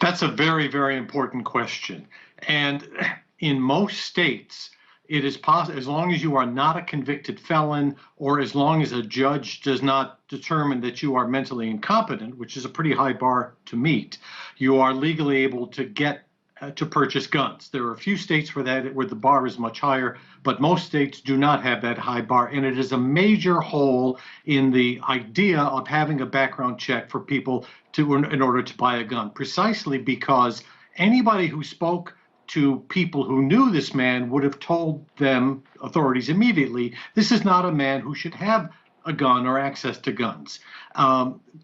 That's a very, very important question. And in most states, it is possible, as long as you are not a convicted felon, or as long as a judge does not determine that you are mentally incompetent, which is a pretty high bar to meet, you are legally able to get to purchase guns. There are a few states where the bar is much higher, but most states do not have that high bar, and it is a major hole in the idea of having a background check for people in order to buy a gun, precisely because anybody who spoke to people who knew this man would have told them, authorities immediately, this is not a man who should have a gun or access to guns.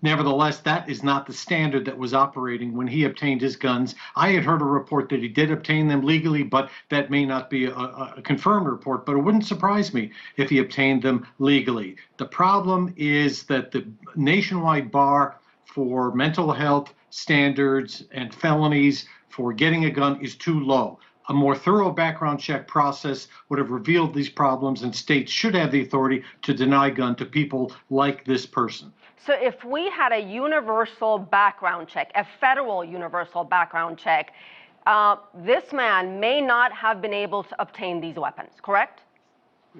Nevertheless, that is not the standard that was operating when he obtained his guns. I had heard a report that he did obtain them legally, but that may not be a confirmed report, but it wouldn't surprise me if he obtained them legally. The problem is that the nationwide bar for mental health standards and felonies for getting a gun is too low. A more thorough background check process would have revealed these problems, and states should have the authority to deny gun to people like this person. So if we had a universal background check, a federal universal background check, this man may not have been able to obtain these weapons, correct?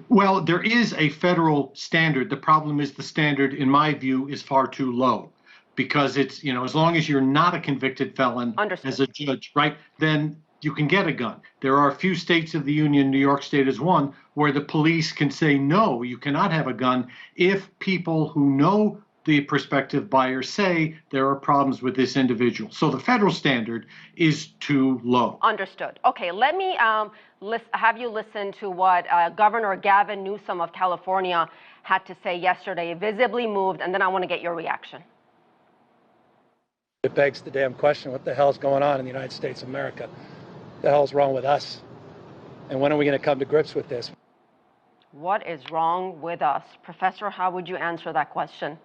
Well, there is a federal standard. The problem is the standard, in my view, is far too low, because it's, as long as you're not a convicted felon as a judge, right, then you can get a gun. There are a few states of the union, New York State is one, where the police can say, no, you cannot have a gun if people who know the prospective buyer say there are problems with this individual. So the federal standard is too low. Understood. Okay, let me have you listen to what Governor Gavin Newsom of California had to say yesterday, visibly moved, and then I want to get your reaction. It begs the damn question, what the hell's going on in the United States of America? What the hell's wrong with us? And when are we going to come to grips with this? What is wrong with us? Professor, how would you answer that question?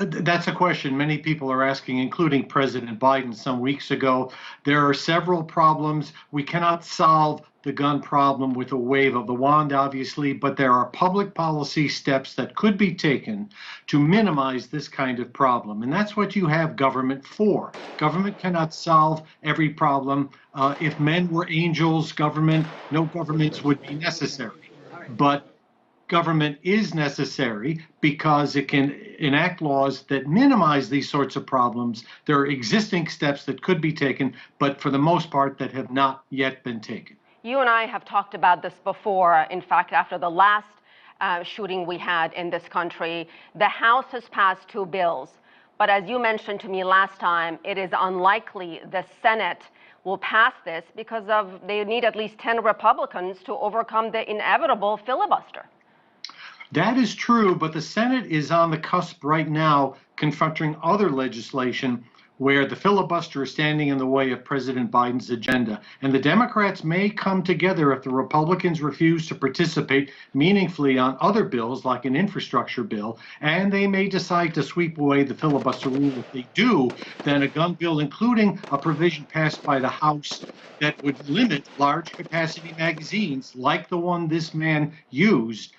That's a question many people are asking, including President Biden some weeks ago. There are several problems. We cannot solve the gun problem with a wave of the wand, obviously, but there are public policy steps that could be taken to minimize this kind of problem. And that's what you have government for. Government cannot solve every problem. If men were angels, no governments would be necessary. But government is necessary because it can enact laws that minimize these sorts of problems. There are existing steps that could be taken, but for the most part that have not yet been taken. You and I have talked about this before. In fact, after the last shooting we had in this country, the House has passed 2 bills. But as you mentioned to me last time, it is unlikely the Senate will pass this because they need at least 10 Republicans to overcome the inevitable filibuster. That is true, but the Senate is on the cusp right now confronting other legislation where the filibuster is standing in the way of President Biden's agenda. And the Democrats may come together if the Republicans refuse to participate meaningfully on other bills, like an infrastructure bill, and they may decide to sweep away the filibuster rule. If they do, then a gun bill, including a provision passed by the House that would limit large capacity magazines, like the one this man used,